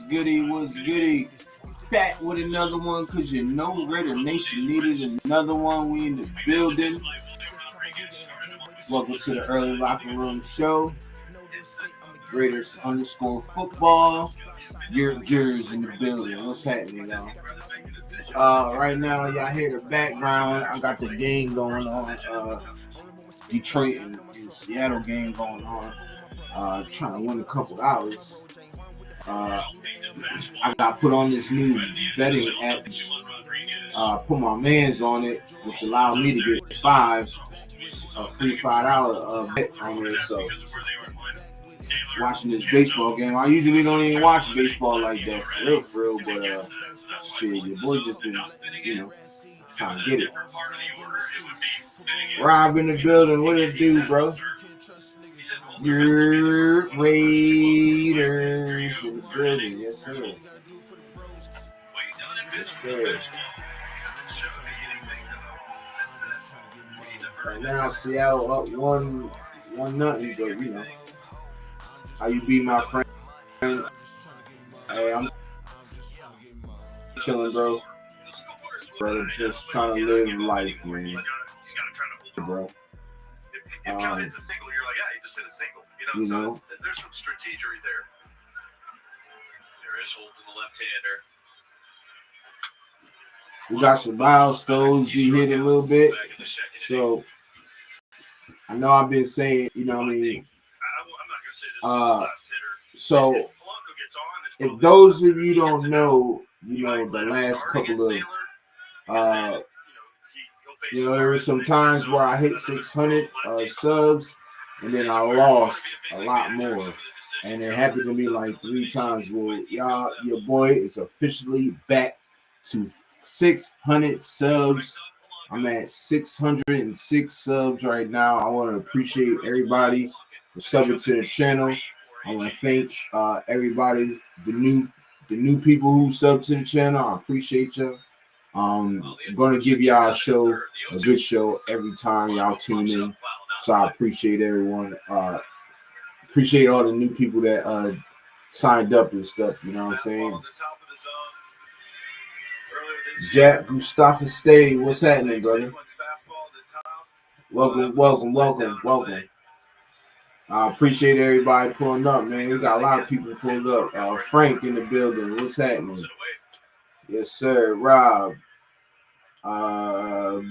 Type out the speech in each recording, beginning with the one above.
goody? What's goody? Back with another one because you know Raider Nation needed another one. We in the building. Welcome to the Early Locker Room Show. Raiders _ football. Your Jers in the building. What's happening, y'all? Right now, y'all hear the background. I got the game going on. Detroit and Seattle game going on. Trying to win a couple hours. I got put on this new betting app. Put my mans on it, which allowed me to get a free $5 bet on it. So watching this baseball game, I usually don't even watch baseball like that, for real. But shit, your boy just been, trying to get it. Rob in the building, what it do, bro? Your Raiders in the building, yes sir. Yes sir. Right now, Seattle up 1-0, but how you be, my friend? Hey, I'm chilling, bro. Just trying to live life, man. Bro. If God hits a single, you're like, yeah, he just hit a single. So there's some strategery there. There is hold to the left-hander. We got some milestones. You hit it a little bit. So I know I've been saying, so if those of you don't know, the last couple of there were some times where I hit 600 subs and then I lost a lot more. And it happened to me like 3 times. Well, y'all, your boy is officially back to 600 subs. I'm at 606 subs right now. I want to appreciate everybody for subbing to the channel. I want to thank everybody, the new people who sub to the channel. I appreciate you. I'm going to give y'all a good show every time y'all tune in. So I appreciate everyone. Appreciate all the new people that signed up and stuff. You know what I'm saying? Jack Gustafus Stay, what's happening, brother? Welcome. I appreciate everybody pulling up, man. We got a lot of people pulled up. Frank in the building, what's happening? Yes, sir. Rob.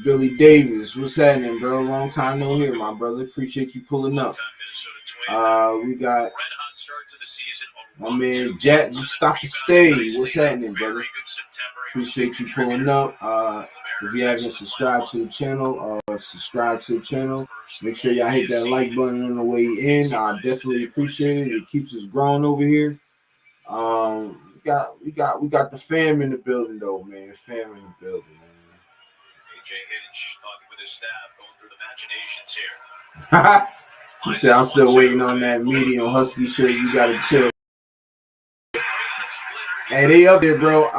Billy Davis, what's happening, bro? Long time no hear, my brother. Appreciate you pulling up. We got my man Jack Gustafus Stay. What's happening, brother? Appreciate you pulling up. If you haven't subscribed to the channel, subscribe to the channel. Make sure y'all hit that like button on the way in. I definitely appreciate it. It keeps us growing over here. We got the fam in the building though, man. Fam in the building, man. AJ Hinch talking with his staff, going through the machinations here. He said, I'm still waiting on that medium husky shirt. You gotta chill. Hey, they up there, bro.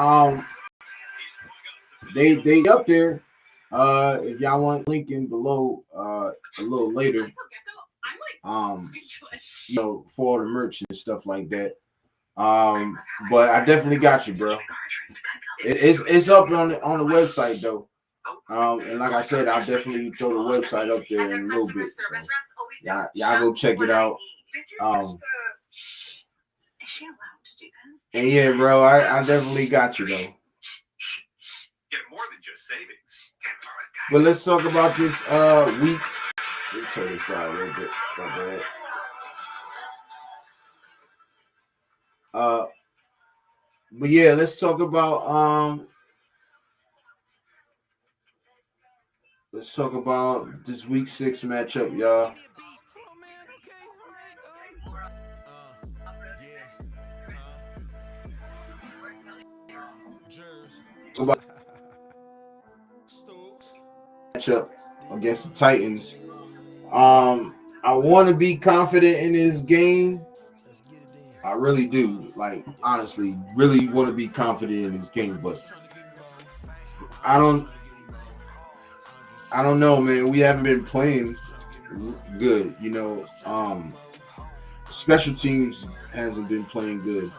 They up there. If y'all want link in below a little later. For all the merch and stuff like that. But I definitely got you, bro. It's up on the website though. And like I said, I'll definitely throw the website up there in a little bit. So y'all go check it out. And yeah, bro, I definitely got you though. Get more than just savings. But let's talk about this week. Let me turn this down a little bit. But yeah, let's talk about this week 6 matchup, y'all. Matchup against the Titans. I want to be confident in this game. I really do. Like, honestly, really want to be confident in this game, but I don't know, man. We haven't been playing good, Special teams hasn't been playing good.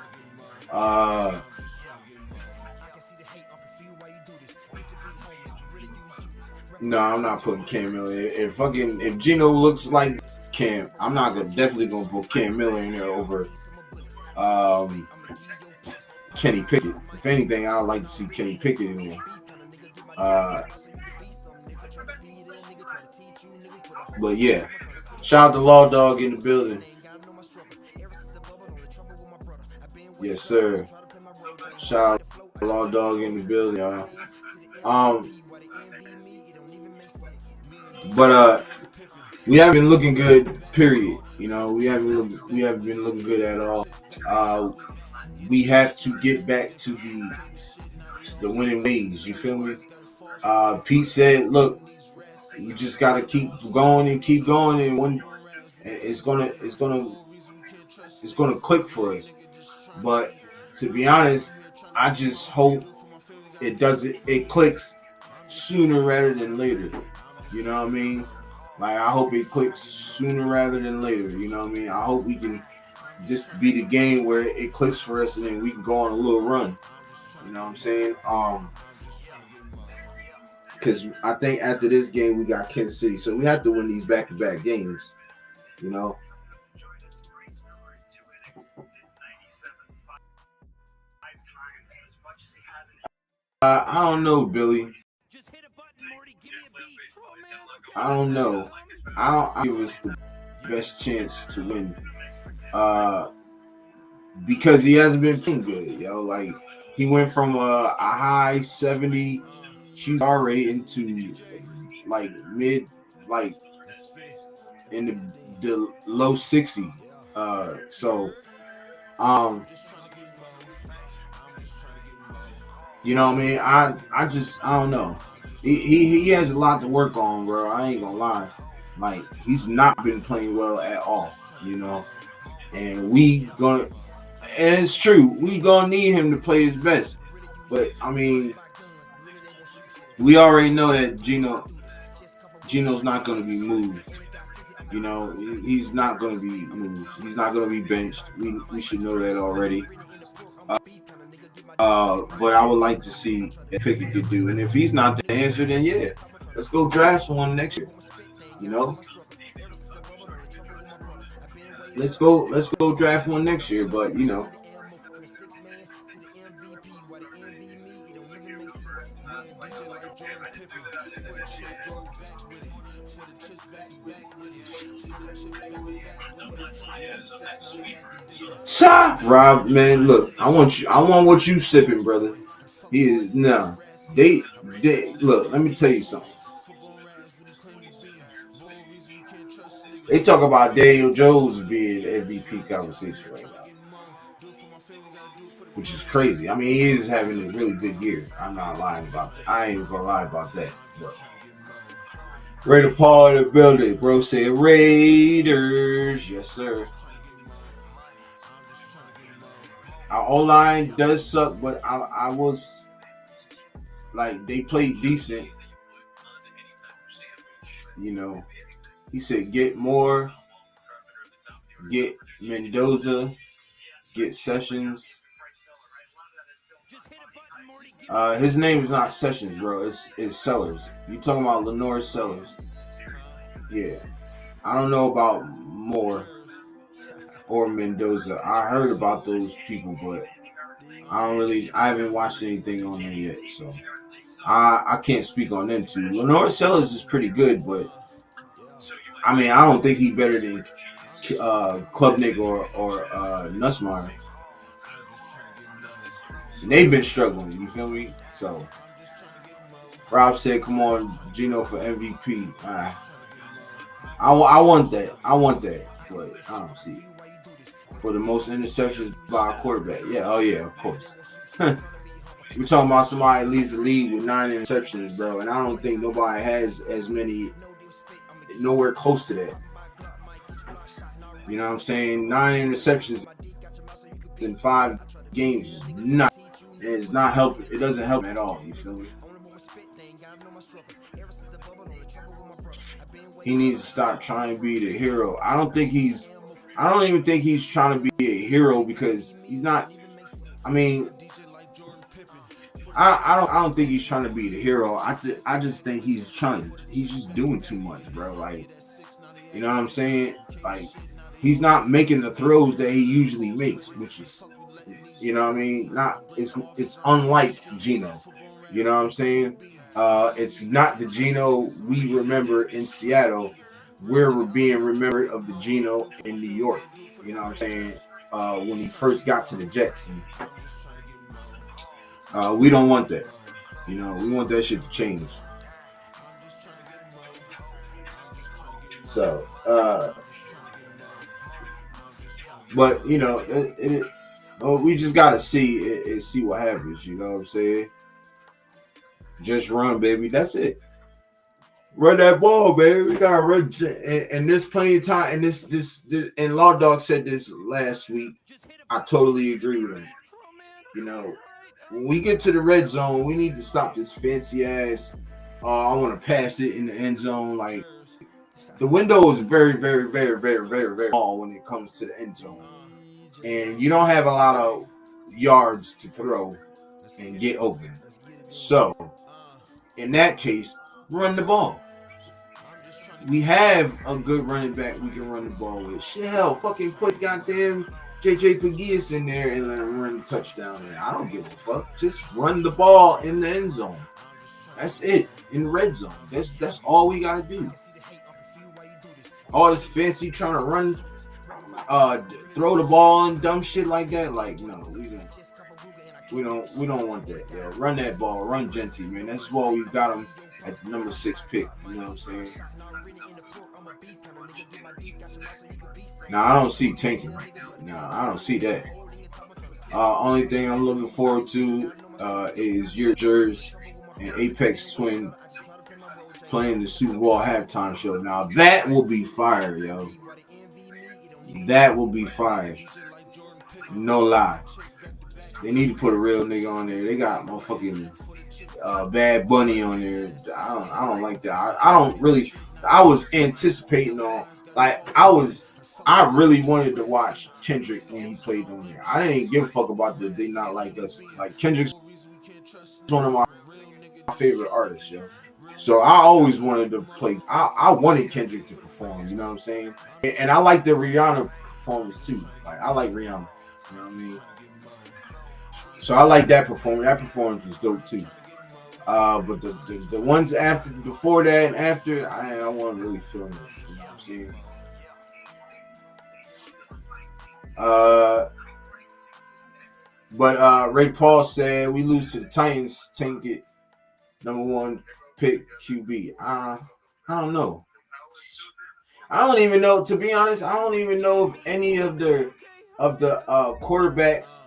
No, I'm not putting Cam Miller. If Gino looks like Cam, I'm not definitely gonna put Cam Miller in there over Kenny Pickett. If anything, I would like to see Kenny Pickett in there. But yeah, shout out to Law Dog in the building. Yes, sir. Shout out to Law Dog in the building, y'all. But we haven't been looking good. Period. You know, we haven't been looking good at all. We have to get back to the winning ways. You feel me? Pete said, "Look, we just gotta keep going, and when it's gonna click for us." But to be honest, I just hope it clicks sooner rather than later. You know what I mean? Like, I hope it clicks sooner rather than later. You know what I mean? I hope we can just be the game where it clicks for us and then we can go on a little run. You know what I'm saying? Because I think after this game we got Kansas City, so we have to win these back-to-back games. You know. I don't know, Billy. I don't know. I don't give us the best chance to win. Because he hasn't been playing good, yo. Like, he went from a high 70 QR rate into like mid, like in the low 60. You know what I mean? I don't know. He has a lot to work on, bro. I ain't gonna lie. Like, he's not been playing well at all, you know. And it's true, we gonna need him to play his best. But I mean, we already know that Gino's not gonna be moved. You know, he's not gonna be moved. He's not gonna be benched. We should know that already. But I would like to see if Pickett could do. And if he's not the answer, then yeah, let's go draft one next year. You know, let's go draft one next year. But you know, Rob, man, look, I want what you sipping, brother. He is no. They look. Let me tell you something. They talk about Daniel Jones being MVP conversation right now, which is crazy. I mean, he is having a really good year. I'm not lying about that. I ain't even gonna lie about that. But Raider Paul in the building, bro. Said Raiders, yes sir. Our O-line does suck, but I was like, they played decent. You know, he said get Moore, get Mendoza, get Sessions. His name is not Sessions, bro. It's Sellers. You talking about Lenore Sellers? Yeah. I don't know about Moore or Mendoza. I heard about those people, but I haven't watched anything on them yet, so I can't speak on them too. Lenore Sellers is pretty good, but I mean, I don't think he's better than Klubnik or Nussmeier. And they've been struggling, you feel me? So Rob said, "Come on, Gino for MVP." I want that. But I don't see it. For the most interceptions by a quarterback. Yeah, oh yeah, of course. We're talking about somebody that leads the league with 9 interceptions, bro. And I don't think nobody has as many, nowhere close to that. You know what I'm saying? 9 interceptions in 5 games is not helping. It doesn't help at all. You feel me? He needs to stop trying to be the hero. I don't even think he's trying to be a hero, because he's not. I mean, I don't think he's trying to be the hero. I just think he's just doing too much, bro. Like, you know what I'm saying? Like, he's not making the throws that he usually makes, which is, you know what I mean? It's unlike Geno. You know what I'm saying? It's not the Geno we remember in Seattle. We're being remembered of the Geno in New York. You know what I'm saying? When he first got to the Jets. We don't want that. You know, we want that shit to change. So, but you know, we just gotta see what happens. You know what I'm saying? Just run, baby. That's it. Run that ball, baby. We gotta run, and there's plenty of time. And this, and Law Dog said this last week. I totally agree with him. You know, when we get to the red zone, we need to stop this fancy ass. I want to pass it in the end zone. Like, the window is very, very, very, very, very, very small when it comes to the end zone, and you don't have a lot of yards to throw and get open. So, in that case, run the ball. We have a good running back we can run the ball with. Shit, hell, fucking put goddamn JJ Pegues in there and let him run the touchdown there. I don't give a fuck. Just run the ball in the end zone. That's it. In the red zone. That's all we gotta do. All this fancy trying to run, throw the ball and dumb shit like that. Like, no, we don't want that. Yeah, run that ball. Run Genty, man. That's why we got him at the number 6 pick. You know what I'm saying? Now, I don't see tanking. No, I don't see that. Only thing I'm looking forward to is your Jers and Apex Twin playing the Super Bowl halftime show. Now, that will be fire, yo. That will be fire. No lie. They need to put a real nigga on there. They got motherfucking Bad Bunny on there. I don't like that. I was anticipating on, like, I really wanted to watch Kendrick when he played on there. I didn't give a fuck about the They Not Like Us. Like, Kendrick's one of my favorite artists, yo. So I always wanted to play. I wanted Kendrick to perform. You know what I'm saying? And I like the Rihanna performance too. Like, I like Rihanna. You know what I mean? So I like that performance. That performance was dope too. But the ones before that and after, I wasn't really feeling it. You know what I'm saying? But Ray Paul said we lose to the Titans, tank it, number 1 pick QB. I don't know. I don't even know. To be honest, I don't even know if any of the quarterbacks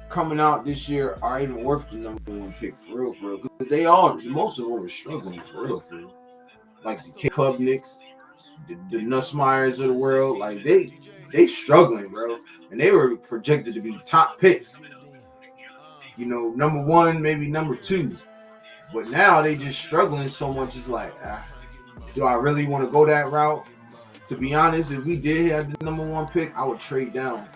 coming out this year are even worth the number 1 pick for real. Because most of them are struggling for real. Like the Klubniks, the Nussmeyers of the world, like they struggling, bro. And they were projected to be top picks. You know, number 1, maybe number 2. But now they just struggling so much. It's like, do I really want to go that route? To be honest, if we did have the number 1 pick, I would trade down.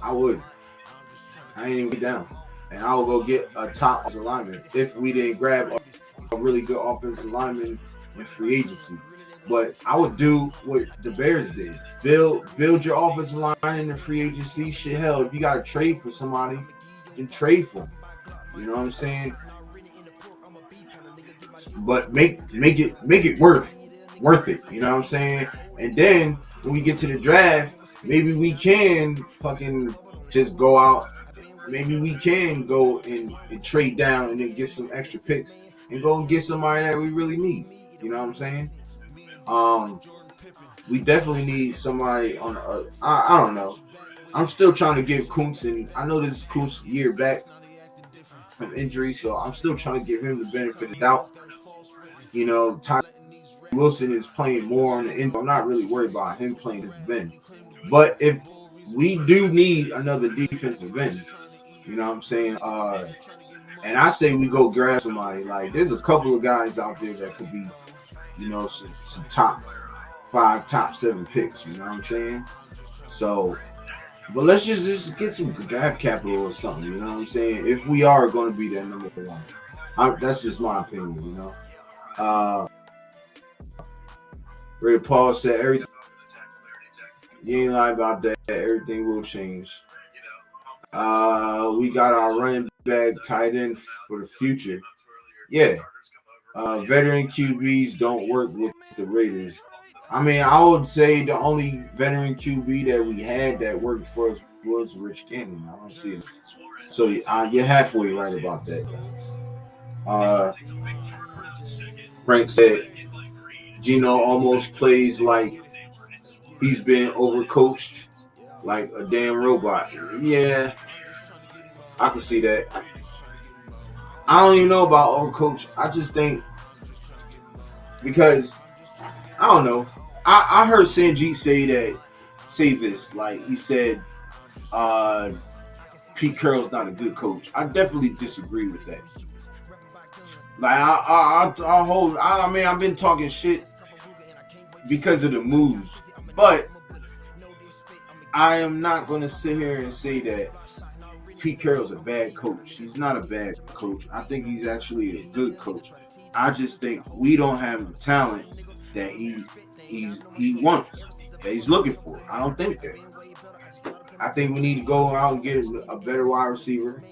I would. I ain't even get down. And I would go get a top offensive lineman if we didn't grab a really good offensive lineman in free agency. But I would do what the Bears did. Build your offensive line in the free agency. Shit, hell, if you got to trade for somebody, then trade for them. You know what I'm saying? But make it worth it. You know what I'm saying? And then when we get to the draft, maybe we can fucking just go out. Maybe we can go and trade down and then get some extra picks and go and get somebody that we really need. You know what I'm saying? We definitely need somebody on the I don't know. I'm still trying to give Kuntz, and I know this is Kuntz's year back from injury, so I'm still trying to give him the benefit of the doubt. You know, Ty Wilson is playing more on the end. I'm not really worried about him playing as Ben. But if we do need another defensive end, you know what I'm saying? And I say we go grab somebody. Like, there's a couple of guys out there that could be, you know, some top 5, top 7 picks. You know what I'm saying? So But let's just get some draft capital or something. You know what I'm saying? If we are going to be that number one, that's just my opinion. You know. Ray Paul said everything. You ain't lie about that. Everything will change. We got our running back tight end for the future. Yeah. Veteran QBs don't work with the Raiders. I mean, I would say the only veteran QB that we had that worked for us was Rich Gannon. I don't see it. So you're halfway right about that. Frank said Gino almost plays like he's been overcoached, like a damn robot. Yeah, I can see that. I don't even know about overcoach. I just think because I don't know. I heard Sanjeet say this. Like he said, Pete Carroll's not a good coach. I definitely disagree with that. Like I mean, I've been talking shit because of the moves, but I am not going to sit here and say that Pete Carroll's a bad coach. He's not a bad coach. I think he's actually a good coach. I just think we don't have the talent that he wants, that he's looking for. I don't think that. I think we need to go out and get a better wide receiver.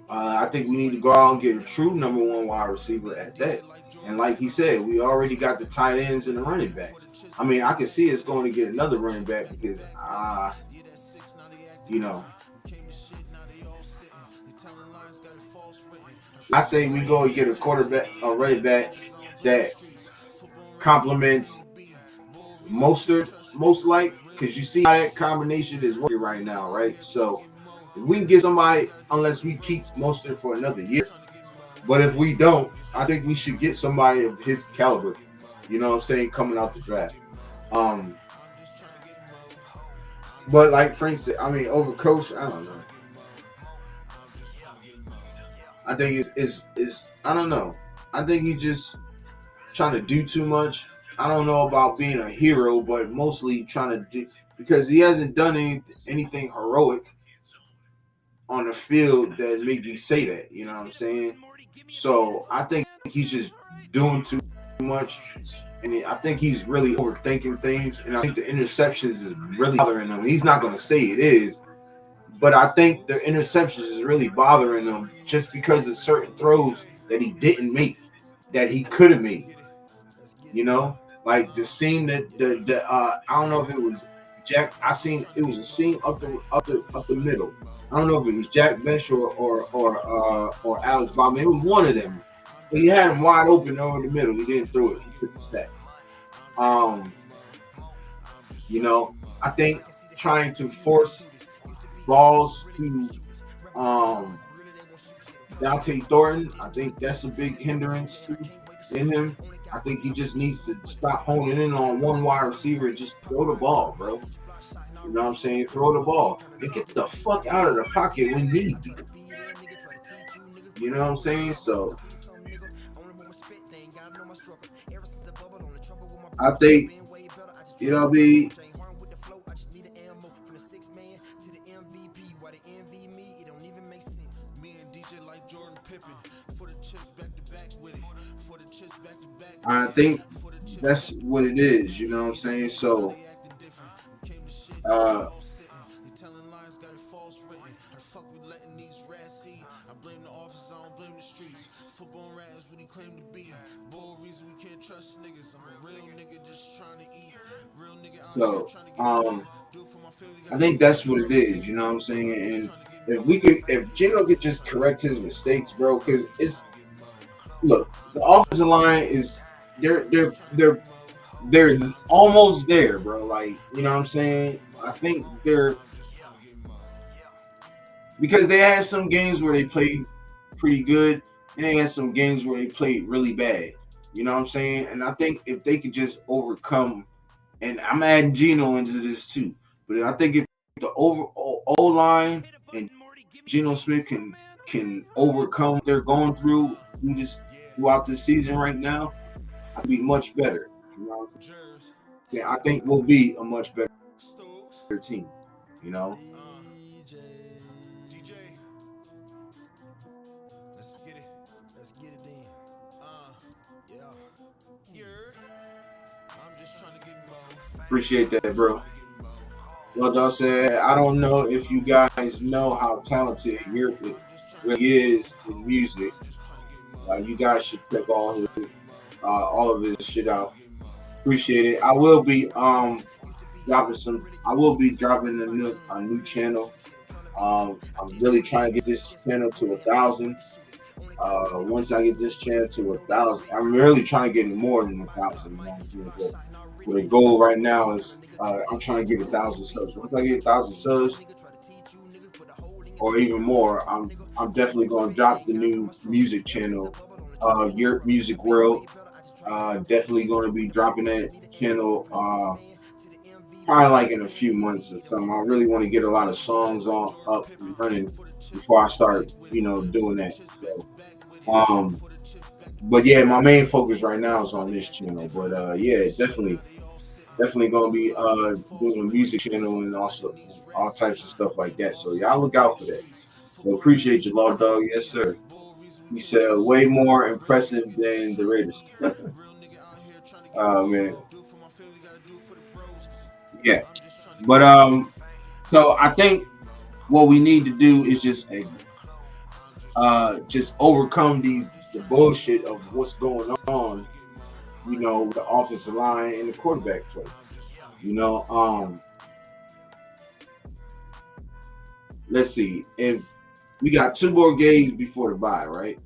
I think we need to go out and get a true number one wide receiver at that. And like he said, we already got the tight ends and the running backs. I mean, I can see us going to get another running back because, you know, I say we go and get a quarterback, a running back that complements Mostert, most like, because you see how that combination is working right now, right? So if we can get somebody, unless we keep Mostert for another year, but if we don't, I think we should get somebody of his caliber. You know what I'm saying? Coming out the draft. But like Frank said, I mean, over coach, I don't know. I think it's I don't know. I think he's just trying to do too much. I don't know about being a hero, but mostly trying to do because he hasn't done anything heroic on the field that make me say that. You know what I'm saying? So I think he's just doing too much, and I think he's really overthinking things. And I think the interceptions is really bothering him. He's not going to say it is, but I think the interceptions is really bothering him just because of certain throws that he didn't make that he could have made. You know, like the scene that I don't know if it was Jack. I seen it was a scene up the middle. I don't know if it was Jack Bench or Alex Bauman. It was one of them. But he had him wide open over the middle. He didn't throw it. He took the sack. You know, I think trying to force balls to Dante Thornton, I think that's a big hindrance too in him. I think he just needs to stop honing in on one wide receiver and just throw the ball, bro. You know what I'm saying? Throw the ball and get the fuck out of the pocket when need be. You know what I'm saying? So I think it'll be I think that's what it is, you know what I'm saying? So I think that's what it is, you know what I'm saying? And if Gino could just correct his mistakes, bro, because it's look, the offensive line is they're almost there, bro. Like, you know what I'm saying? I think they're because they had some games where they played pretty good, and they had some games where they played really bad. You know what I'm saying? And I think if they could just overcome, and I'm adding Gino into this too, but I think if the overall O-line and Geno Smith can overcome what they're going through throughout the season right now, I'd be much better. You know? Yeah, I think we'll be a much better team. You know, Appreciate that, bro. Well, dog said, I don't know if you guys know how talented Yurt really is in music. You guys should check all of his shit out. Appreciate it. I will be dropping a new channel. I'm really trying to get this channel to 1,000. Once I get this channel to 1,000, I'm really trying to get it more than 1,000. But the goal right now is I'm trying to get 1,000 subs. Once I get 1,000 subs, or even more, I'm definitely going to drop the new music channel, Your Music World. Definitely going to be dropping that channel probably like in a few months or something. I really want to get a lot of songs up and running before I start, doing that. So, but yeah, my main focus right now is on this channel. But yeah, definitely gonna be doing a music channel and also all types of stuff like that. So y'all look out for that. So appreciate you, Law Dog. Yes, sir. He said way more impressive than the Raiders. Oh man. Yeah. But so I think what we need to do is just overcome the bullshit of what's going on, the offensive line and the quarterback play. Let's see. If we got 2 more games before the bye, right?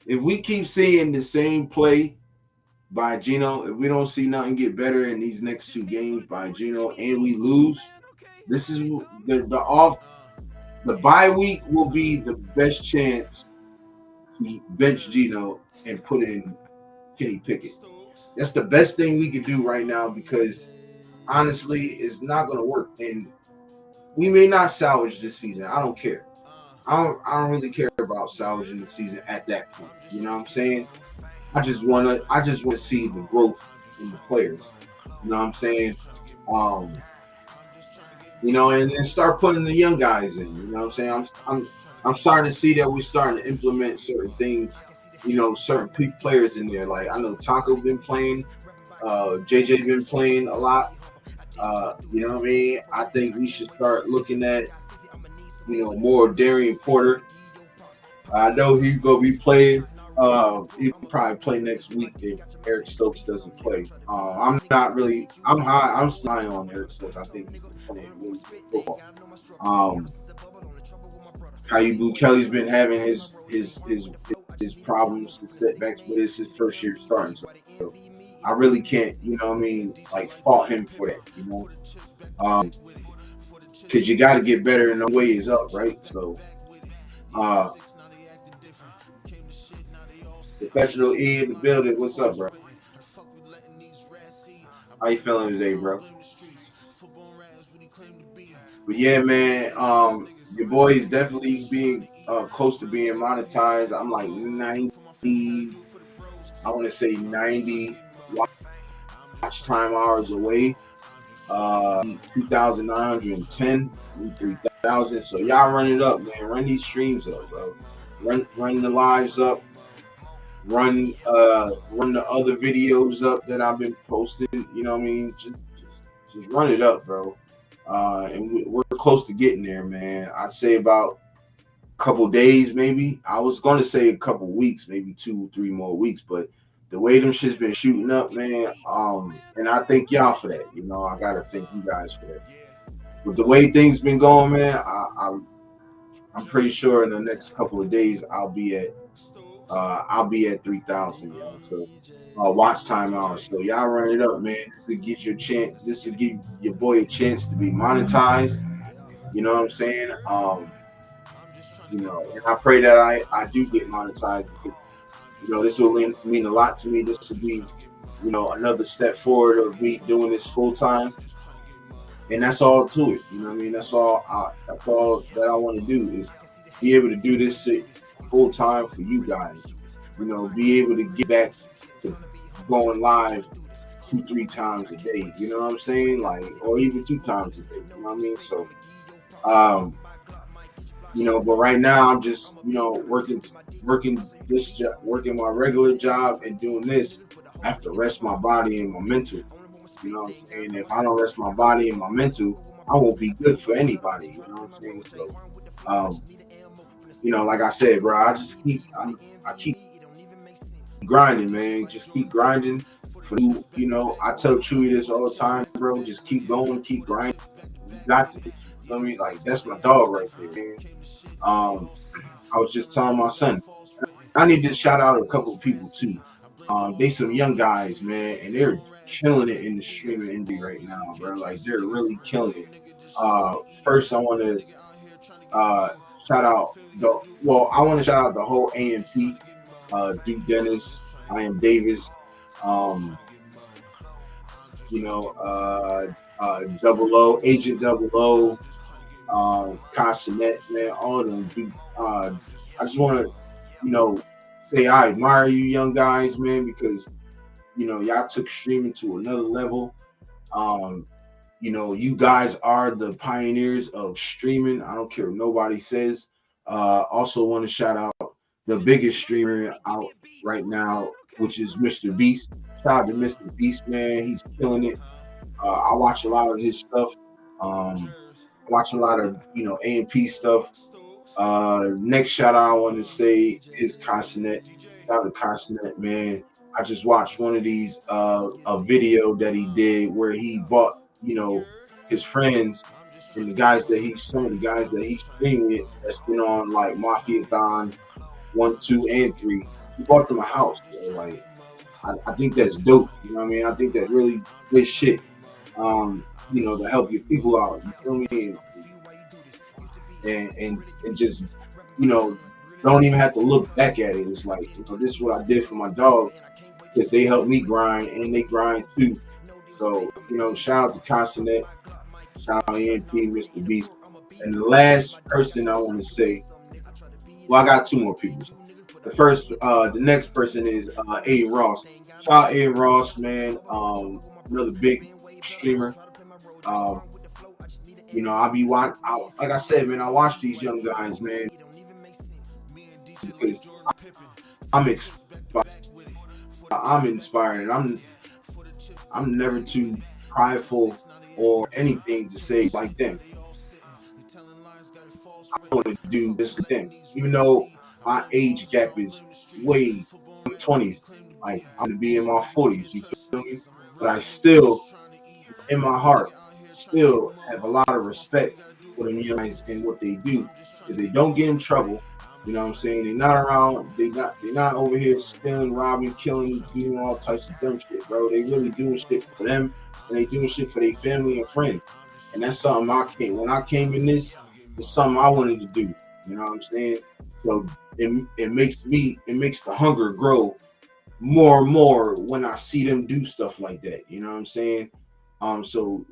If we keep seeing the same play by Geno, if we don't see nothing get better in these next 2 games by Geno and we lose, this is the bye week will be the best chance to bench Geno and put in Kenny Pickett. That's the best thing we can do right now because honestly, it's not going to work. And we may not salvage this season. I don't care. I don't really care about salvaging the season at that point. You know what I'm saying? I just want to see the growth in the players. You know what I'm saying? And then start putting the young guys in. You know what I'm saying? I'm starting to see that we're starting to implement certain things. Certain peak players in there. Like I know Taco been playing, JJ been playing a lot. You know what I mean? I think we should start looking at, more Darian Porter. I know he's gonna be playing. He'll probably play next week if Eric Stokes doesn't play. I'm high on Eric Stokes. I think he's playing really good football. Caillou Blue Kelly's been having his problems, his setbacks, but it's his first year starting. So I really can't, fault him for that, because you got to get better and the way is up, right? So, Professional E in the building. What's up, bro? How you feeling today, bro? But yeah, man, your boy is definitely being close to being monetized. I'm like 90, I want to say 90 watch time hours away. 2,910, 3,000. So y'all run it up, man. Run these streams up, bro. Run the lives up. Run the other videos up that I've been posting. You know what I mean? Just run it up, bro. And we're close to getting there, man. I'd say about a couple days, maybe. I was going to say a couple weeks, maybe 2-3 more weeks, but the way them shit's been shooting up, man. And I thank y'all for that. I gotta thank you guys for that. But the way things been going, man, I'm pretty sure in the next couple of days I'll be at 3,000, y'all. So watch time hours. So y'all run it up, man. This will give your chance. This will give your boy a chance to be monetized. You know what I'm saying? And I pray that I do get monetized. Because, this will mean a lot to me. This will be, another step forward of me doing this full time. And that's all to it. You know what I mean? That's all that I want to do is be able to do this full time for you guys. Be able to get back to going live 2-3 times a day. You know what I'm saying? Or even 2 times a day. You know what I mean? So, But right now I'm just, working this job, working my regular job and doing this. I have to rest my body and my mental. You know what I'm saying? If I don't rest my body and my mental, I won't be good for anybody. You know what I'm saying? So, um, like I said, bro, I keep grinding, man. Just keep grinding. For I tell Chewy this all the time, bro. Just keep going, keep grinding. You got to. You know what I mean? Like that's my dog right there, man. Um, I was just telling my son, I need to shout out a couple of people too. They some young guys, man, and they're killing it in the streaming industry right now, bro. Like they're really killing it. First, I want to shout out I want to shout out the whole AMP, Duke Dennis, I Am Davis, um, Double O, Agent Double O, Consonet, man, all of them. I just want to, say I admire you, young guys, man, because y'all took streaming to another level. You guys are the pioneers of streaming. I don't care what nobody says. Also want to shout out the biggest streamer out right now, which is Mr. Beast. Shout out to Mr. Beast, man. He's killing it. I watch a lot of his stuff. Watch a lot of AMP stuff. Next shout out I want to say is Consonet. Shout out to Consonet, man. I just watched one of these a video that he did where he bought his friends and some of the guys that he's streaming it that's been on like Mafia-thon 1, 2, and 3. He bought them a house. So, like I think that's dope. You know what I mean? I think that's really good shit. To help your people out. You feel me? And just don't even have to look back at it. It's like this is what I did for my dog because they helped me grind and they grind too. So shout out to Consonet, shout out ENP, Mr. Beast, and the last person I want to say. Well, I got two more people. The next person is A Ross. Shout out A Ross, man. Another big streamer. I'll be like I said, man. I watch these young guys, man, because I'm inspired. I'm never too prideful or anything to say like them. I want to do this thing, even though my age gap is way 20s. Like I'm gonna be in my 40s. You feel me? But I still, in my heart, still have a lot of respect for them young guys and what they do. If they don't get in trouble, you know what I'm saying? They're not around. They're not over here stealing, robbing, killing, doing all types of dumb shit, bro. They really doing shit for them, and they doing shit for their family and friends. And that's something when I came in this, it's something I wanted to do. You know what I'm saying? So it makes the hunger grow more and more when I see them do stuff like that. You know what I'm saying? So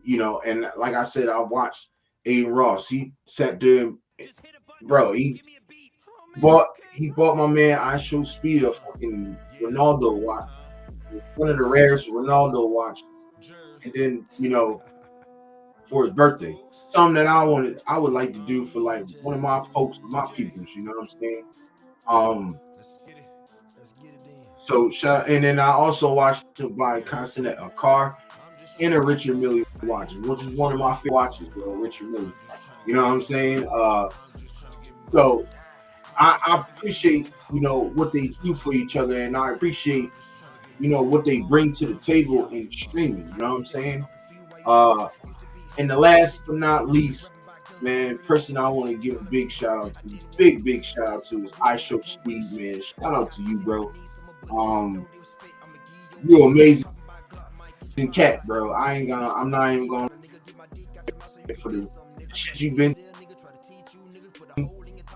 and like I said, I watched Aiden Ross. He sat there, bro. He bought my man IShowSpeed a fucking Ronaldo watch, one of the rarest Ronaldo watches, and then for his birthday, something that I would like to do for like one of my folks, my peoples. You know what I'm saying? So and then I also watched to buy Consonet a car and a Richard Mille watch, which is one of my favorite watches, bro. Richard Mille. You know what I'm saying? So I appreciate what they do for each other, and I appreciate what they bring to the table in streaming. You know what I'm saying? And the last but not least, man, person I want to give a big shout out to, big shout out to is IShowSpeed, man. Shout out to you, bro. You're amazing cat, bro. I'm not even gonna for the shit you've been.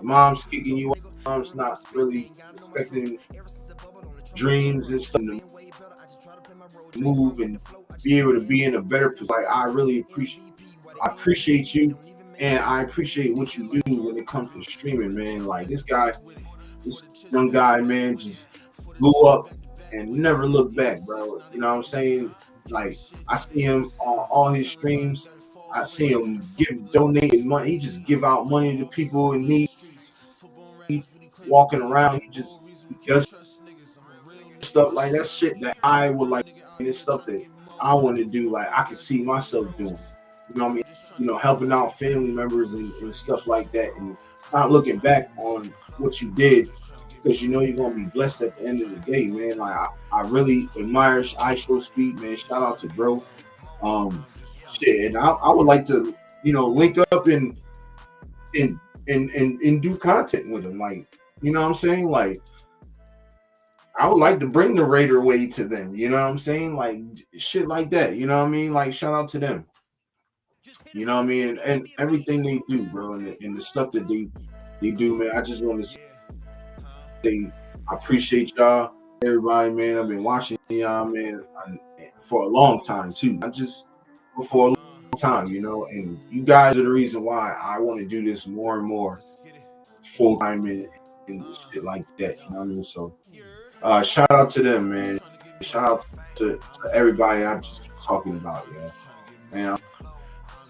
Mom's kicking you out. Mom's not really respecting dreams and stuff. To move and be able to be in a better position. Like I really appreciate you, and I appreciate what you do when it comes to streaming, man. Like this young guy, man, just blew up and never looked back, bro. You know what I'm saying? Like I see him on all his streams. I see him donating money. He just give out money to people in need, walking around. He does stuff like that shit that I would like. It's stuff that I want to do. Like I can see myself doing. You know what I mean? Helping out family members and stuff like that, and not looking back on what you did, because you're gonna be blessed at the end of the day, man. Like I really admire iShow Speed, man. Shout out to bro. Shit, and I would like to, link up and do content with him. Like, you know what I'm saying? Like, I would like to bring the Raider way to them. You know what I'm saying? Like shit like that. You know what I mean? Like shout out to them. You know what I mean? And everything they do, bro, and the stuff that they do, man. I just want to say I appreciate y'all, everybody, man. I've been watching y'all, man, for a long time too. Not just for a long time, and you guys are the reason why I want to do this more and more full time and shit like that. You know what I mean? So shout out to them, man. Shout out to everybody I'm just talking about, yeah. Man,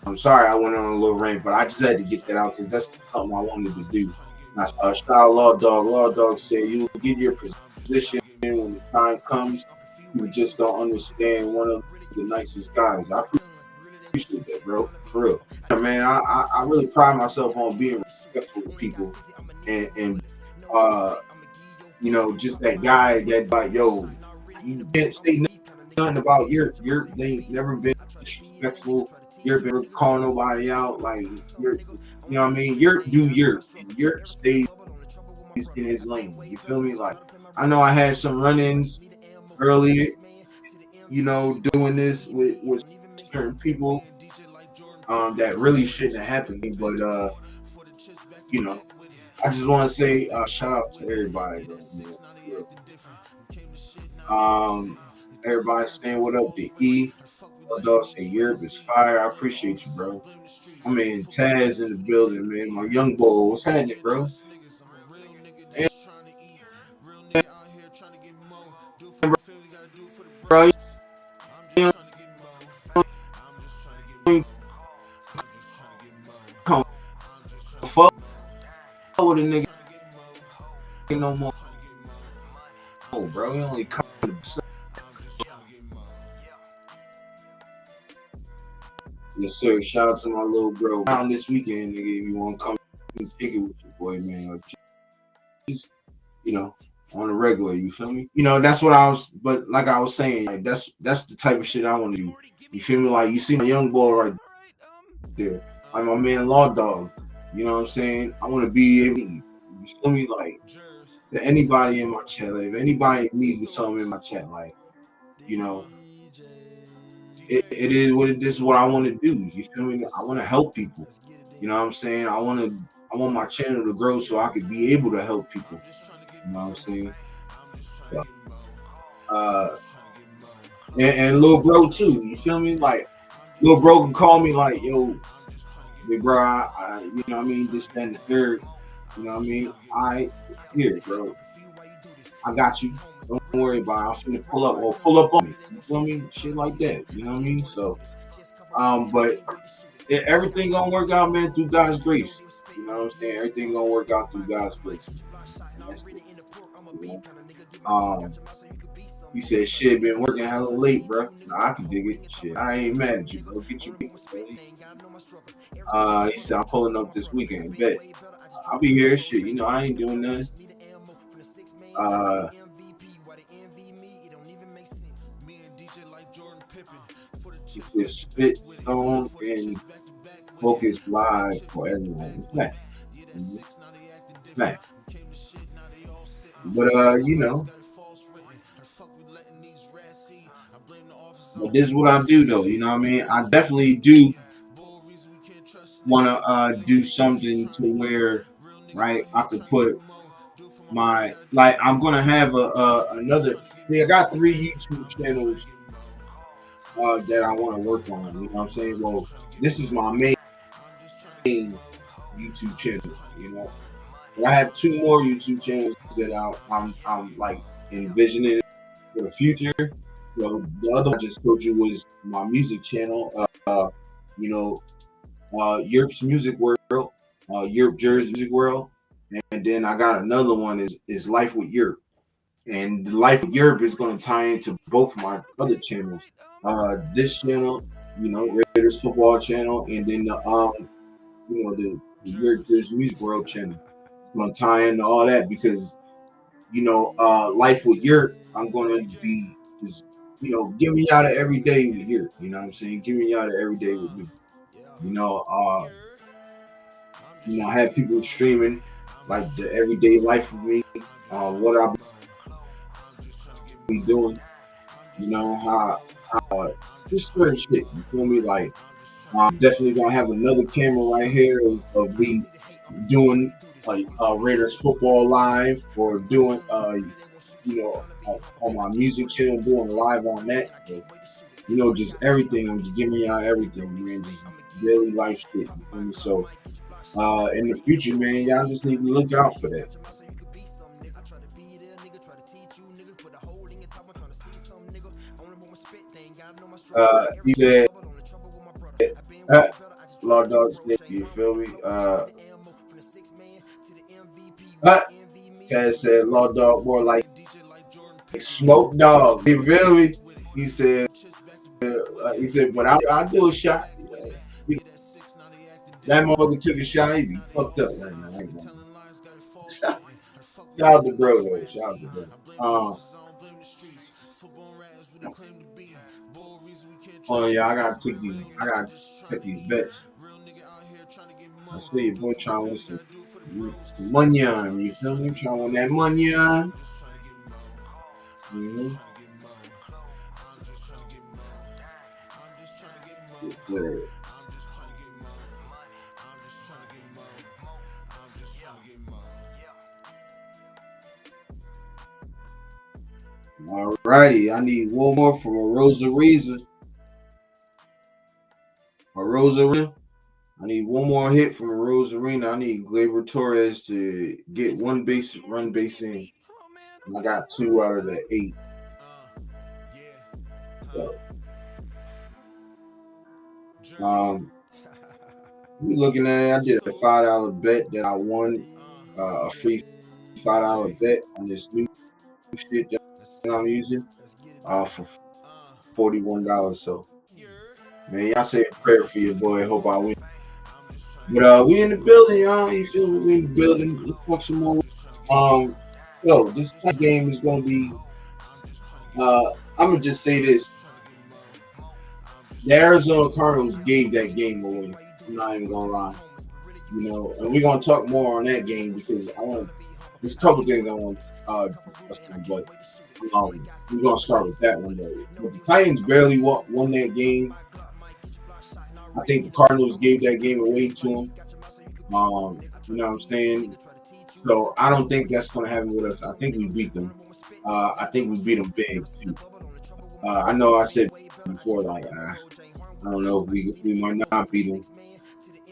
I'm sorry I went on a little rant, but I just had to get that out because that's something I wanted to do. And shout out Law Dog. Law Dog said you will get your position when the time comes. You just don't understand one of the nicest guys. I appreciate that, bro. For real. Man, I really pride myself on being respectful to people and just that guy that like, yo, you can't say nothing about they never been disrespectful. You're never calling nobody out. Like you know what I mean? Do yours and your stays in his lane. You feel me? Like I know I had some run-ins earlier, doing this with certain people that really shouldn't have happened. But I just want to say shout out to everybody. Everybody saying what up to E. Dog say Europe is fire. I appreciate you, bro. I mean, Taz in the building, man. My young boy, what's happening, bro? Bro, come fuck with a nigga no more. Oh, bro, he only come. Yes, sir. Shout out to my little bro. Around this weekend, nigga, if you want to come and kick it with your boy, man. Or just, on the regular, you feel me? That's what but like I was saying, like, that's the type of shit I want to do. You feel me? Like, you see my young boy right there. Like my man Law Dog. You know what I'm saying? I want to be able to, you feel me? Like, to anybody in my chat, like, if anybody needs something in my chat, like, it is what it is. What I want to do. You feel me? I want to help people. You know what I'm saying? I want my channel to grow so I could be able to help people. You know what I'm saying? And little bro too. You feel me? Like little bro can call me like, yo, big bro, I you know what I mean? This, that, and the third. You know what I mean? Here, bro. I got you. Don't worry about it. I'm finna pull up on me. You feel me? Shit like that. You know what I mean? So, but everything gonna work out, man, through God's grace. You know what I'm saying? Everything gonna work out through God's grace. And that's it. You know? He said, shit, been working hella late, bro. Nah, I can dig it. Shit, I ain't mad at you, bro. Get you people, he said, I'm pulling up this weekend. Bet. I'll be here. Shit, I ain't doing nothing. It's Spit Stone and Focus Live for everyone. Man. But but this is what I do though, you know what I mean? I definitely do want to do something to where, right, I could put I'm gonna have another. I got 3 YouTube channels that I want to work on. You know what I'm saying? Well, this is my main YouTube channel. But I have 2 more YouTube channels that I'm like envisioning for the future. The other one I just told you was my music channel. Europe's Music World, Europe Jersey Music World, and then I got another one is Life with Europe, and Life with Europe is going to tie into both my other channels. This channel, Raiders football channel, and then the Europe Jersey Music World channel. I'm going to tie into all that because Life with Europe, I'm going to be just giving y'all the everyday with Europe. You know what I'm saying? Giving y'all the everyday with me. I have people streaming like the everyday life of me, what I be doing, how just certain shit. You feel me? Like I'm definitely gonna have another camera right here of me doing like Raiders football live or doing on my music channel doing live on that. Just everything. I'm just giving y'all everything, man. Just daily life shit. You feel me? So in the future, man, y'all just need to look out for that. He said, Law Dog Snake, you feel me? Taz said, Law Dog more like Smoke Dog. You feel me? He said, but I'll do a shot. That motherfucker took a shot. He be fucked up right now. Shout out to bro, though. Shout out to bro. Oh yeah, I gotta take these bets. I see your boy trying to win some money. You feel me? Trying to win that money. Mm-hmm. Yeah. Alrighty, I need one more from a Rosarina. I need one more hit from a Rosarina. I need Gleyber Torres to get one run base in. I got 2 out of the 8. So, we looking at it. I did a $5 bet that I won, a free $5 bet on this new shit that I'm using, for $41. So, man, y'all say a prayer for your boy. Hope I win. But we in the building, y'all. You feel me? We in the building. Let's talk some more. This game is gonna be. I'm gonna just say this: the Arizona Cardinals gave that game away. I'm not even gonna lie. And we're gonna talk more on that game because there's a couple things I want but we're gonna start with that one though. But the Titans barely won that game. I think the Cardinals gave that game away to them. You know what I'm saying? So I don't think that's gonna happen with us. I think we beat them. I think we beat them big too. I know I said before, like I don't know if we might not beat them.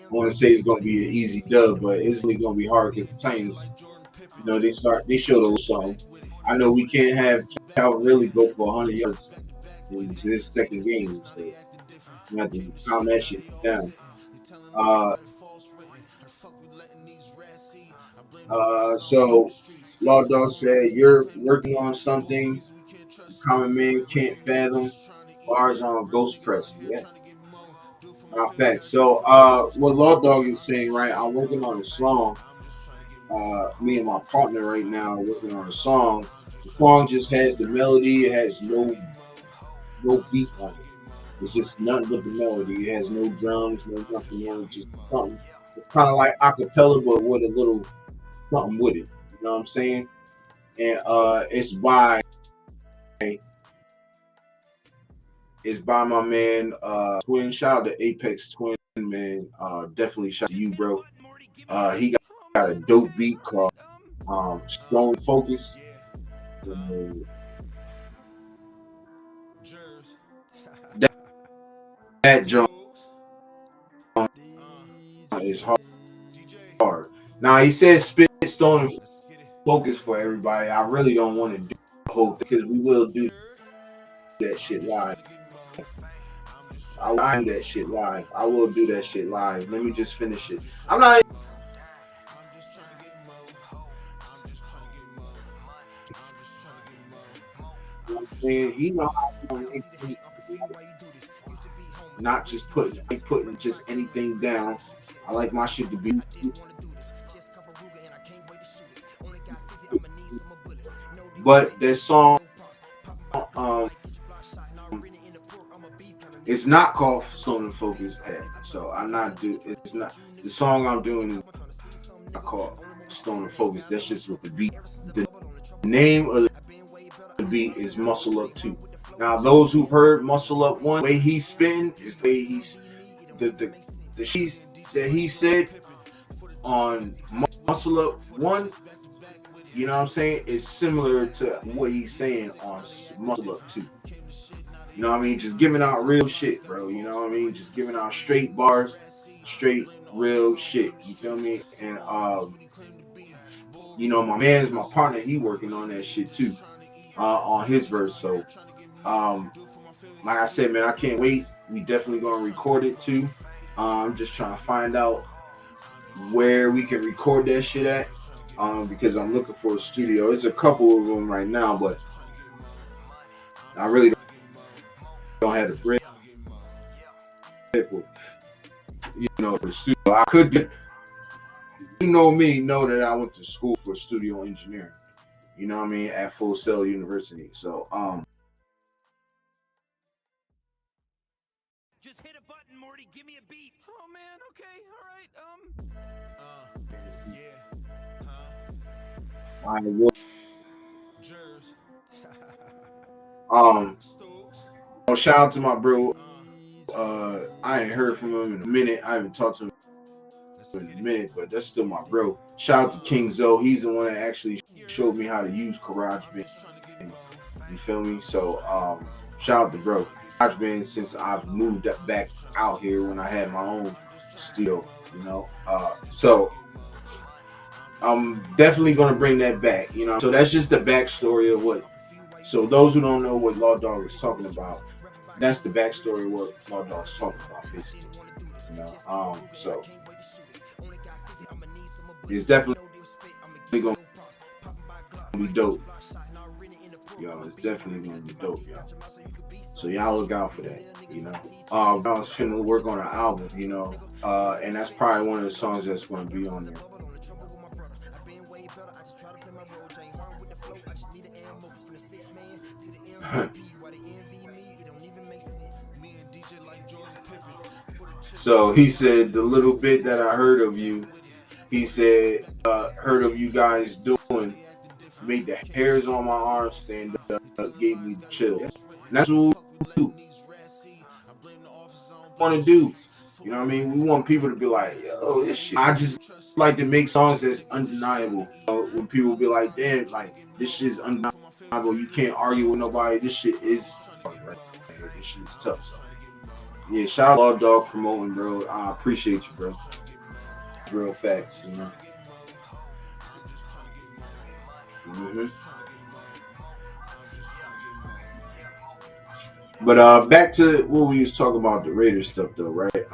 I want to say it's going to be an easy dub, but it's really going to be hard because the Titans, they showed a little something. I know we can't have Calvin really go for 100 yards in his second game, so we have to calm that shit down. So Law Dog said you're working on something common man can't fathom. Bars on Ghost Press, yeah. Facts. So, what Law Dog is saying, right? I'm working on a song. Me and my partner right now are working on a song. The song just has the melody. It has no beat on it. It's just nothing but the melody. It has no drums, no nothing on it. Just something. It's kind of like acapella, but with a little something with it. You know what I'm saying? And it's by my man Twin. Shout out to Apex Twin, man. Definitely shout out to you, bro. He got a dope beat called Strong Focus. That jump is hard. Now he says spit Stone Focus for everybody. I really don't want to do the whole thing because we will do that shit live. I do that shit live. I will do that shit live. Let me just finish it. I'm not. You know, not just putting just anything down. I like my shit to be. But that song, um, it's not called Stone and Focus. So I'm not do. It's not the song I'm doing is not called Stone and Focus. That's just what the beat. The name of the beat is Muscle Up 2. Now, those who've heard Muscle Up 1, the way he's spitting is the way he's the she's that he said on Muscle Up 1. You know what I'm saying? It's similar to what he's saying on Muscle Up 2. You know what I mean? Just giving out real shit, bro. You know what I mean? Just giving out straight bars, straight real shit. You feel me? And you know, my partner, he working on that shit too, on his verse. So like I said, man, I can't wait. We definitely gonna record it too. I'm just trying to find out where we can record that shit at. Because I'm looking for a studio. There's a couple of them right now, but I really don't have the bread for, you know, the studio. I could do, you know me, know that I went to school for studio engineering. You know what I mean, at Full Sail University. So just hit a button, Morty. Give me a beat. Oh man, okay, all right. I will. Shout out to my bro. I ain't heard from him in a minute. I haven't talked to him in a minute, but that's still my bro. Shout out to King Zoe. He's the one that actually showed me how to use GarageBand. You feel me? So shout out to bro. GarageBand since I've moved back out here when I had my own studio, you know. So I'm definitely gonna bring that back, you know. So that's just the backstory of what. So those who don't know what Law Dog is talking about, that's the backstory of what Law Dog's talking about, basically. You know, so it's definitely gonna be dope. Yo, it's definitely gonna be dope, yo. So y'all look out for that, you know. I was finna work on an album, you know, and that's probably one of the songs that's gonna be on there. So he said the little bit that I heard of you, he said heard of you guys doing made the hairs on my arms stand up, gave me the chills. And that's what we want to do. You know what I mean? We want people to be like, yo, this shit. I just like to make songs that's undeniable. You know, when people be like, damn, like this shit's undeniable. You can't argue with nobody. This shit is right. This shit is tough. So. Yeah, shout out Law Dog promoting, bro. I appreciate you, bro. It's real facts, you know. But back to what we was talking about, the Raiders stuff though, right?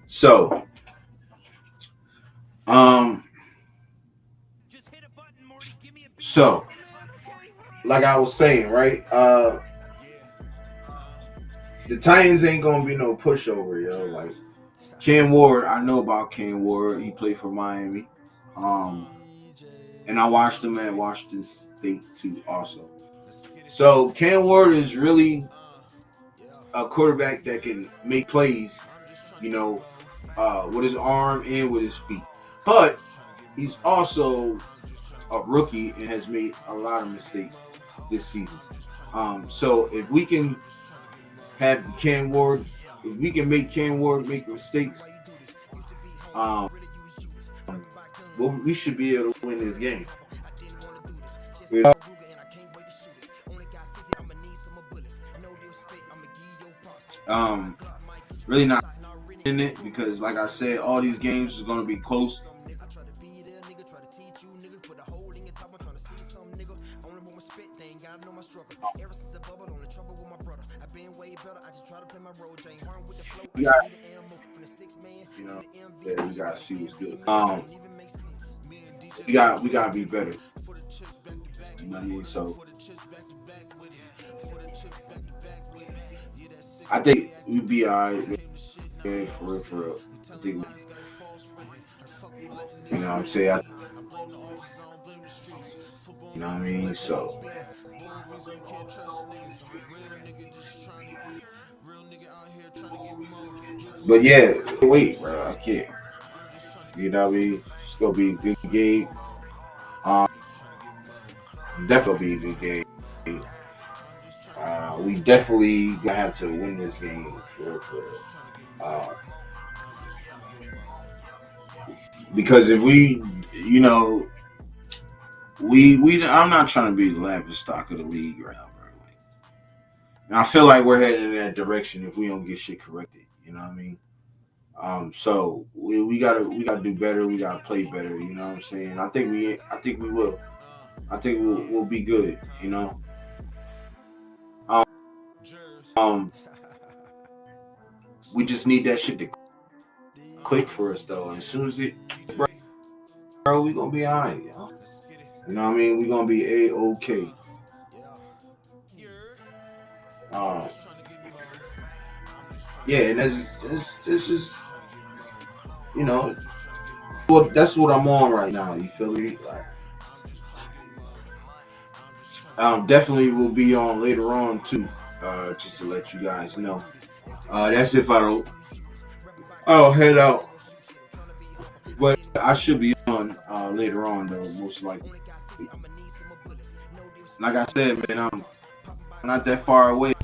So like I was saying, right? The Titans ain't gonna be no pushover, yo. Like Cam Ward, I know about Cam Ward. He played for Miami. And I watched him at Washington State too, also. So Cam Ward is really a quarterback that can make plays, you know, with his arm and with his feet. But he's also a rookie and has made a lot of mistakes this season. So if we can have Cam Ward, if we can make Cam Ward make mistakes, well, we should be able to win this game. Really not in it because, like I said, all these games is going to be close. We got, you know, yeah, we gotta see what's good. We gotta be better. You know what I mean? So I think we'd be alright, man, for real, for real. I think, you know what I'm saying? You know what I mean? So, but yeah, wait, bro, I can't. You know what I mean? It's gonna be a good game. Um, definitely be a good game. We definitely gonna have to win this game for because if we, you know, we I'm not trying to be the laughing stock of the league right now, bro. Like, and I feel like we're heading in that direction if we don't get shit corrected. You know what I mean? So we gotta do better. We gotta play better. You know what I'm saying? I think we will. I think we'll be good. You know. Um, um, we just need that shit to click for us though. And as soon as it, bro, we gonna be alright. You know what I mean? We gonna be a-okay. Um, yeah, and that's just, you know, well, that's what I'm on right now. You feel me? Like, definitely will be on later on too. Just to let you guys know. That's if I'll head out, but I should be on later on though, most likely. Like I said, man, I'm not that far away.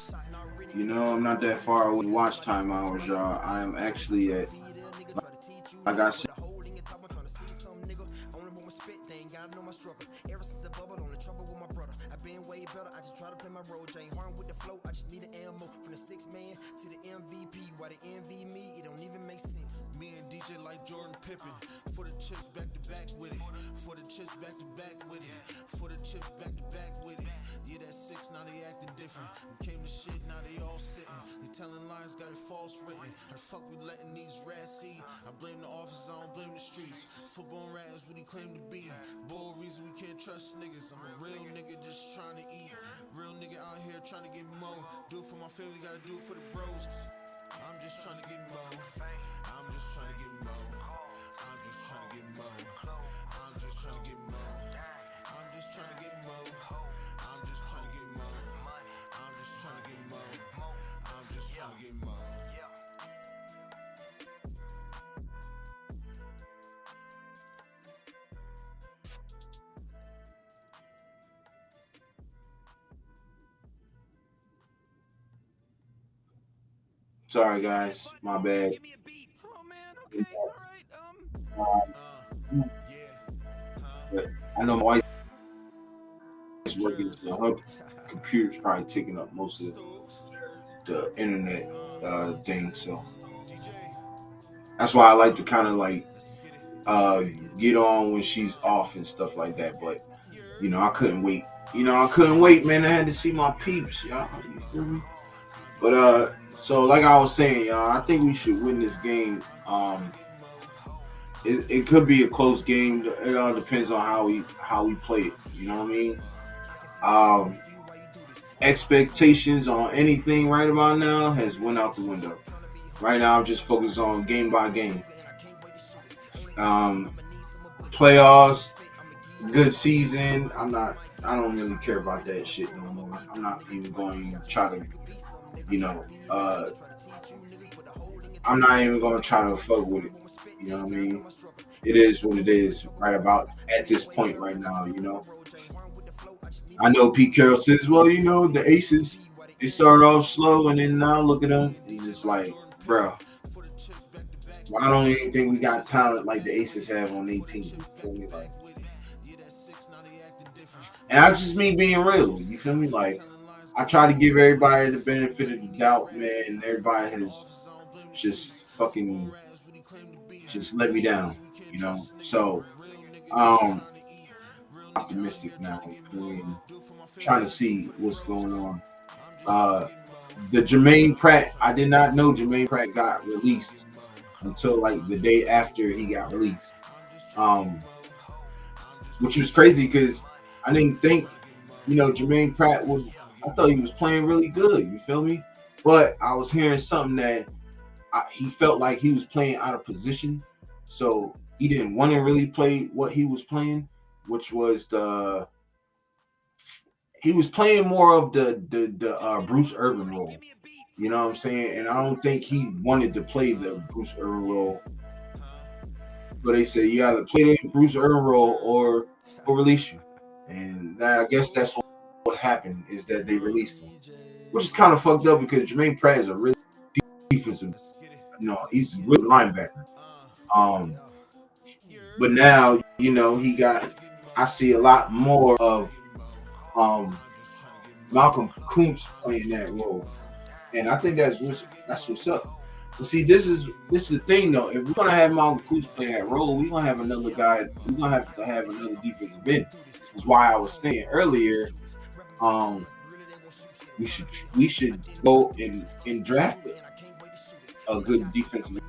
You know, I'm not that far away. Watch time hours, y'all. I am actually at, like I said. Me and DJ like Jordan Pippen. For the chips back to back with it. For the chips back to back with it. For the chips back to back with it. Yeah, that's 6, now they acting different. We came to shit, now they all sitting. They telling lies, got it false written. The fuck we letting these rats see? I blame the office, I don't blame the streets. Football rat is what he claimed to be. Bull reason we can't trust niggas. I'm a real nigga just trying to eat. Real nigga out here trying to get more. Do it for my family, gotta do it for the bros. I'm just trying to get more. I'm just trying to get more. I'm just trying to get more. I'm just trying to get more. I'm just trying to get more. I'm just trying to get more. I'm just trying to get more. I'm just trying to get more. Sorry, guys, my bad. Give me a beat. Oh man, okay, all right. But I know my wife is working, so her computer's probably taking up most of the internet thing. So that's why I like to kind of like get on when she's off and stuff like that. But you know, I couldn't wait. Man. I had to see my peeps, y'all. You feel me? But so like I was saying, y'all, I think we should win this game. It could be a close game. It all depends on how we play it. You know what I mean? Expectations on anything right about now has went out the window. Right now, I'm just focused on game by game. Playoffs, good season. I don't really care about that shit no more. I'm not even going to try to, you know, I'm not even going to try to fuck with it. You know what I mean? It is what it is right about at this point right now, you know. I know Pete Carroll says, well, you know, the Aces, they started off slow and then now look at them. He's just like, bro, I don't even think we got talent like the Aces have on their team. Like, and that's just me being real. You feel me? Like, I try to give everybody the benefit of the doubt, man, and everybody has just fucking just let me down, you know. So, optimistic now. I mean, trying to see what's going on. The Jermaine Pratt, I did not know Jermaine Pratt got released until like the day after he got released. Which was crazy because I didn't think, Jermaine Pratt was. I thought he was playing really good. You feel me? But I was hearing something that he felt like he was playing out of position, so he didn't want to really play what he was playing, which was he was playing more of the Bruce Irvin role. You know what I'm saying? And I don't think he wanted to play the Bruce Irvin role. But they said you either play the Bruce Irvin role or release you. And I guess that's what happened, is that they released him. Which is kind of fucked up because Jermaine Pratt is a really defensive, he's a good linebacker. But now, I see a lot more of Malcolm Kuntz playing that role. And I think that's what's up. But see, this is the thing though. If we're gonna have Malcolm Kuntz play that role, we're gonna have another guy. We're gonna have to have another defensive end. This is why I was saying earlier, we should go and draft a good defensive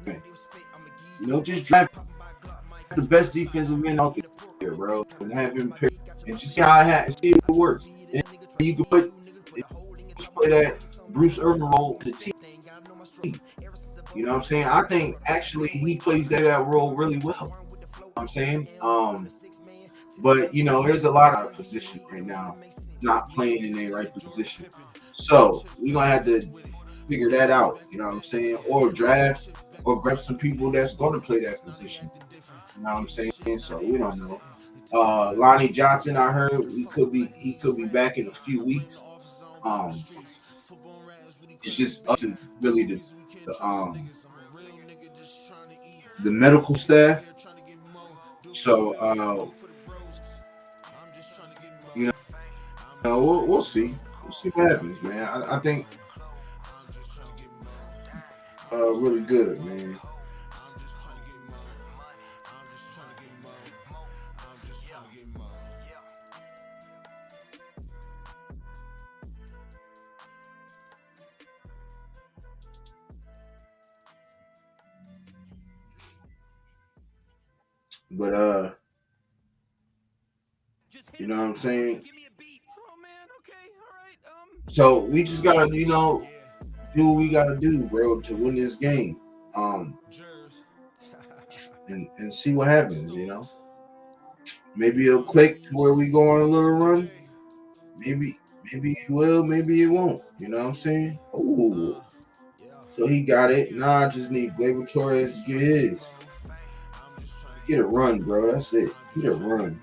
end. Just draft the best defensive end out there, bro, and have him pick and just see see if it works. And you can play that Bruce Irvin role to the team. You know what I'm saying? I think actually he plays that role really well. You know what I'm saying? But there's a lot of position right now not playing in their right position. So we're gonna have to figure that out, you know what I'm saying? Or draft or grab some people that's gonna play that position. You know what I'm saying? So we don't know. Lonnie Johnson, I heard he could be back in a few weeks. It's just up to really the medical staff. So we'll see. We'll see what happens, man. I think really good, man. But you know what I'm saying? So we just gotta, do what we gotta do, bro, to win this game. And see what happens, Maybe it'll click to where we go on a little run. Maybe it will, maybe it won't. You know what I'm saying? Ooh. So he got it. Now I just need Gleyber Torres to get his. Get a run, bro. That's it. Get a run.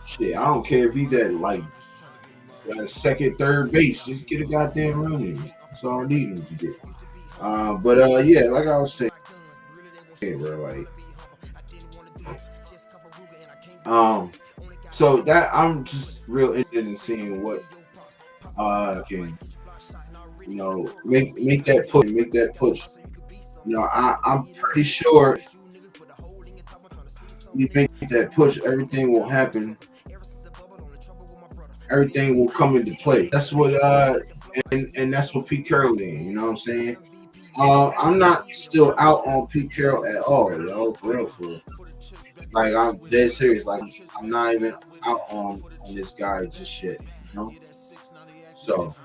Shit, I don't care if he's at like second, third base. Just get a goddamn run in. That's all I need him to do. Yeah, like I was saying, bro, so that I'm just real interested in seeing what can make that push. I'm pretty sure we make that push, everything will happen. Everything will come into play. That's what and that's what Pete Carroll did. You know what I'm saying? I'm not still out on Pete Carroll at all, for real. Like, I'm dead serious. Like, I'm not even out on this guy just yet. So,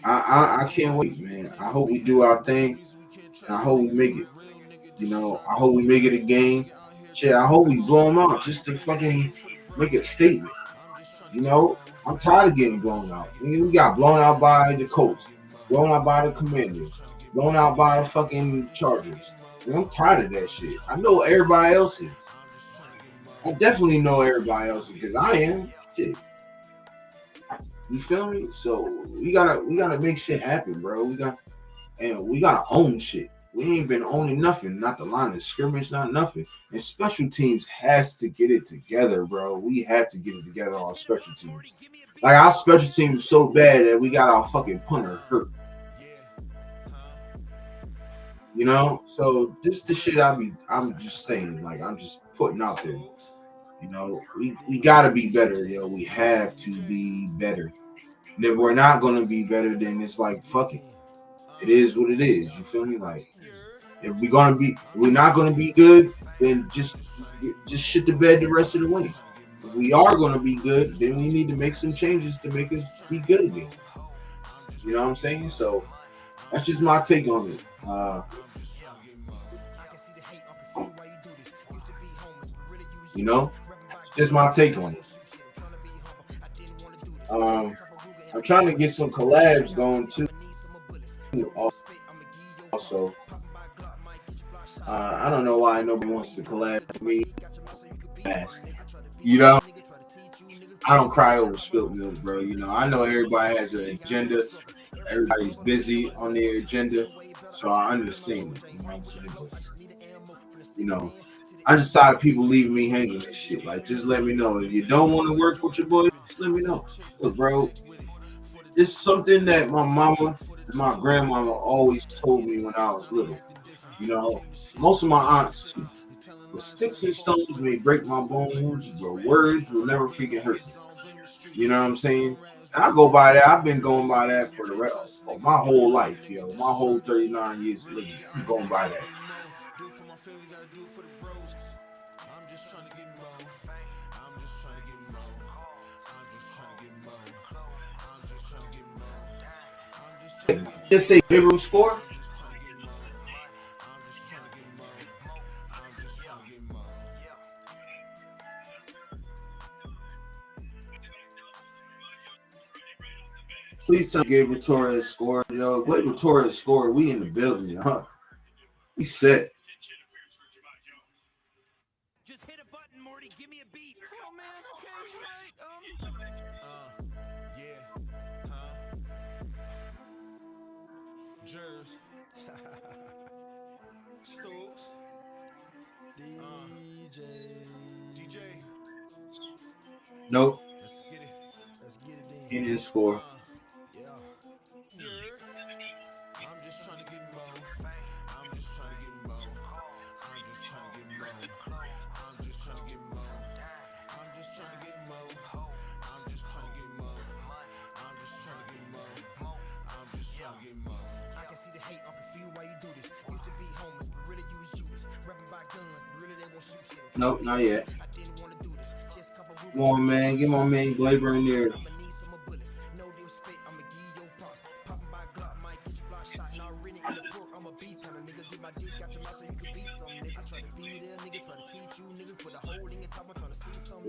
I can't wait, man. I hope we do our thing. And I hope we make it. I hope we make it a game. Shit, I hope we blow them out just to fucking make a statement. I'm tired of getting blown out. We got blown out by the Colts, blown out by the Commanders, blown out by the fucking Chargers. I'm tired of that shit. I know everybody else is. I definitely know everybody else because I am. Shit. You feel me? So we gotta make shit happen, bro. We gotta own shit. We ain't been owning nothing, not the line of scrimmage, not nothing. And special teams has to get it together, bro. We have to get it together on special teams. Like our special team was so bad that we got our fucking punter hurt. You know, so this the shit I'm just saying, like I'm just putting out there. You know, we gotta be better, yo. We have to be better. And if we're not gonna be better, then it's like fuck it. It is what it is. You feel me? Like if we're not gonna be good, then just shit the bed the rest of the way. If we are gonna be good, then we need to make some changes to make us be good again. You know what I'm saying? So that's just my take on it. You know, just my take on it. I'm trying to get some collabs going too. Also, I don't know why nobody wants to collab with me. You know, I don't cry over spilt milk, bro. You know, I know everybody has an agenda. Everybody's busy on their agenda, so I understand it. You know what I'm saying? You know, I'm just tired of people leaving me hanging and shit. Like, just let me know. If you don't want to work with your boy, just let me know. Look, bro, it's something that my mama and my grandmama always told me when I was little. You know, most of my aunts too. But sticks and stones may break my bones, but words will never freaking hurt me. You know what I'm saying? And I go by that. I've been going by that for the rest of my whole life, yo. My whole 39 years of living. I'm going by that. Just say Gabriel score. Please tell Gabriel Torres scored, yo. Gabriel Torres scored. We in the building, huh? We set. Just hit a button, Morty. Give me a beat. Oh man, okay, Jerz. Stokes. DJ. Nope. Let's get it. He didn't score. Yeah. I'm just trying to get more. I'm just trying to get more. I'm just trying to get more. I'm just trying to get more. I'm just trying to get more. I'm just trying to get more. I'm just trying to get more. I'm just trying to get more. I can see the hate, I'm confused why you do this. Used to be homeless, but really you was Judas. Rapping by guns, but really they won't shoot shit. Nope, not yet. I didn't want to do this. Just couple Come on, man. Get my man Glaber in there. Come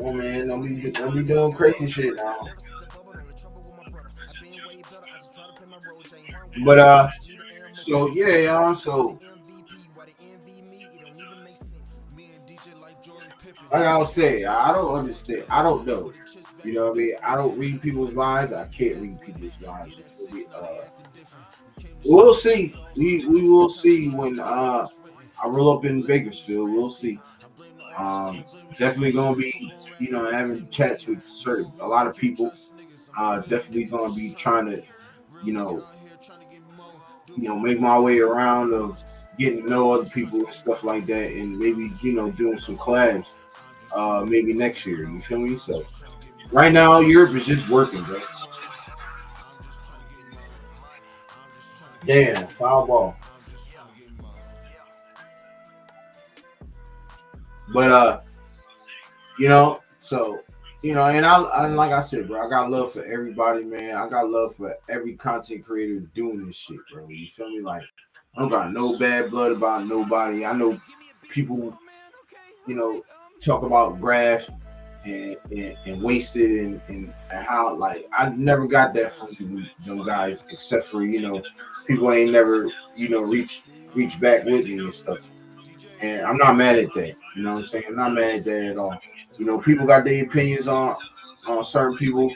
on, man. Don't be doing crazy shit now. But so yeah, y'all. So like I was saying, I don't understand. I don't know. You know what I mean? I don't read people's minds. I can't read people's minds. We'll see. We will see when I roll up in Bakersfield. We'll see. Definitely gonna be, you know, having chats with a lot of people. Definitely gonna be trying to, you know, make my way around of getting to know other people and stuff like that, and maybe, you know, doing some collabs maybe next year. You feel me? So right now Europe is just working, bro. Damn, foul ball. But you know, so you know, and I like I said, bro, I got love for everybody, man. I got love for every content creator doing this shit, bro. You feel me? Like, I don't got no bad blood about nobody. I know people, you know, talk about Graph and Wasted and how, like, I never got that from them guys, except for, you know, people ain't never, you know, reach back with me and stuff. And I'm not mad at that. You know what I'm saying? I'm not mad at that at all. You know, people got their opinions on certain people.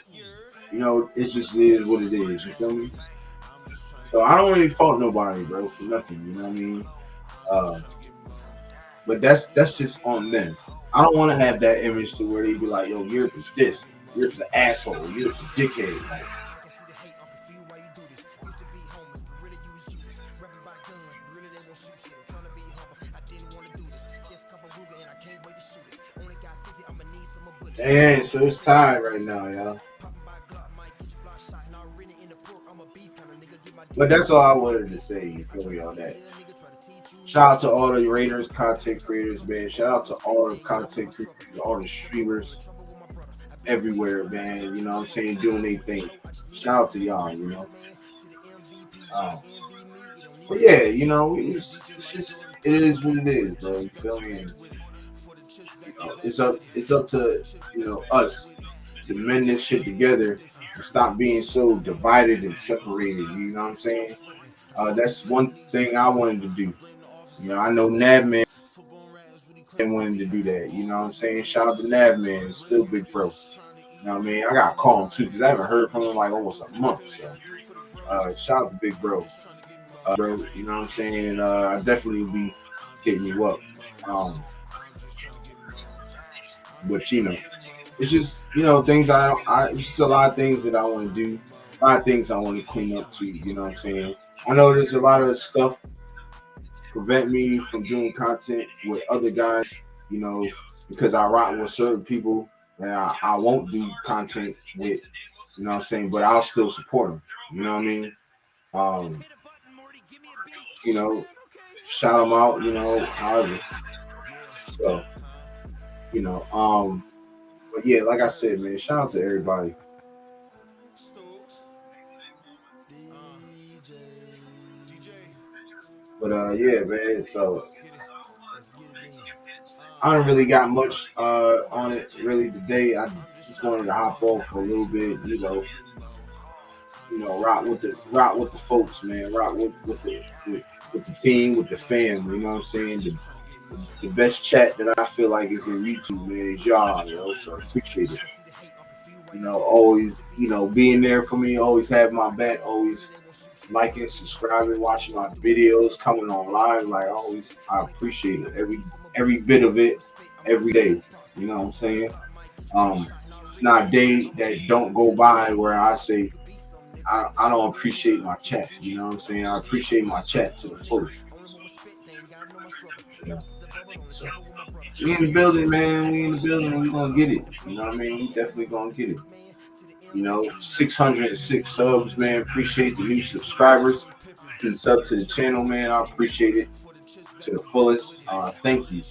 You know, it's just is what it is. You feel me? So I don't really fault nobody, bro, for nothing. You know what I mean? But that's just on them. I don't want to have that image to where they be like, yo, Europe is this. You're just an asshole. You're just a dickhead. Like, and so it's tied right now, y'all. But that's all I wanted to say. You feel me on that? Shout out to all the Raiders content creators, man. Shout out to all the content creators, all the streamers everywhere, man. You know what I'm saying? Doing their thing. Shout out to y'all, you know. But yeah, you know, it's just, it is what it is, bro. You feel me? And, you know, it's up to, you know, us to mend this shit together and stop being so divided and separated. You know what I'm saying? That's one thing I wanted to do. You know, I know Navman wanted to do that. You know what I'm saying? Shout out to Navman, still big bro. You know what I mean? I gotta call him too because I haven't heard from him like almost a month. So shout out to big bro. Bro, you know what I'm saying? And I definitely will be hitting you up. But you know, it's just, you know, things it's just a lot of things that I want to do, a lot of things I want to clean up too. You know what I'm saying? I know there's a lot of stuff prevent me from doing content with other guys, you know, because I rock with certain people and I won't do content with, you know what I'm saying, but I'll still support them. You know what I mean? You know, shout them out, you know, however. So, you know, but yeah, like I said, man, shout out to everybody. But yeah, man, so I don't really got much on it really today. I just wanted to hop off for a little bit, you know, rock with the folks, man, rock with the team, with the fam, you know what I'm saying? The best chat that I feel like is in YouTube, man, is y'all, you know, so I appreciate it. You know, always, you know, being there for me, always have my back, always liking, subscribing, watching my videos, coming online, like always. I appreciate it. Every bit of it, every day. You know what I'm saying? It's not a day that don't go by where I say I don't appreciate my chat. You know what I'm saying? I appreciate my chat to the fullest. Yeah. So, we in the building, man. We in the building. We gonna get it. You know what I mean? We definitely gonna get it. You know, 606 subs, man. Appreciate the new subscribers. Peace up to the channel, man. I appreciate it to the fullest. Thank you.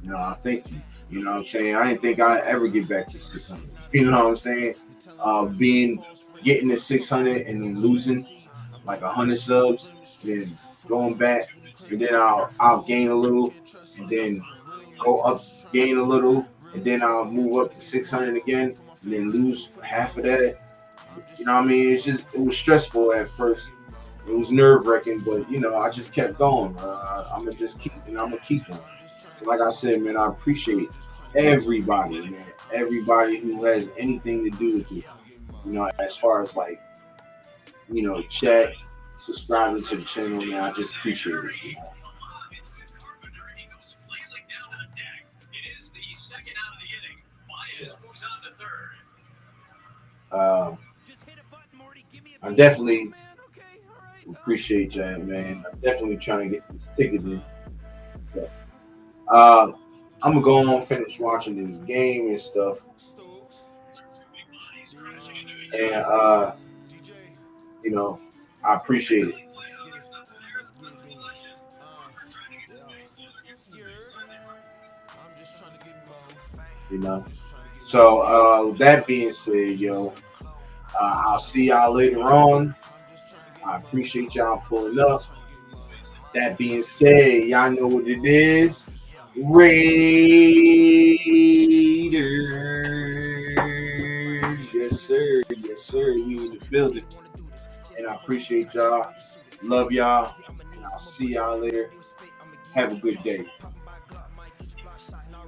You know, I thank you. You know what I'm saying? I didn't think I'd ever get back to 600. You know what I'm saying? Getting to 600 and then losing like 100 subs, then going back, and then I'll gain a little, and then go up, gain a little, and then I'll move up to 600 again, and then lose half of that. You know what I mean? It was stressful at first. It was nerve-wracking, but you know, I just kept going. I'm gonna just keep, and I'm gonna keep going. Like I said, man, I appreciate everybody, man. Everybody who has anything to do with it. You know, as far as like, you know, chat, subscribing to the channel, man, I just appreciate it. You know? I definitely appreciate that, man. I'm definitely trying to get this ticket in. So, I'm gonna go on and finish watching this game and stuff. And you know, I appreciate it. You know. So with that being said, yo, I'll see y'all later on. I appreciate y'all pulling up. That being said, y'all know what it is. Raiders. Yes, sir. Yes, sir. We in the building. And I appreciate y'all. Love y'all. And I'll see y'all later. Have a good day.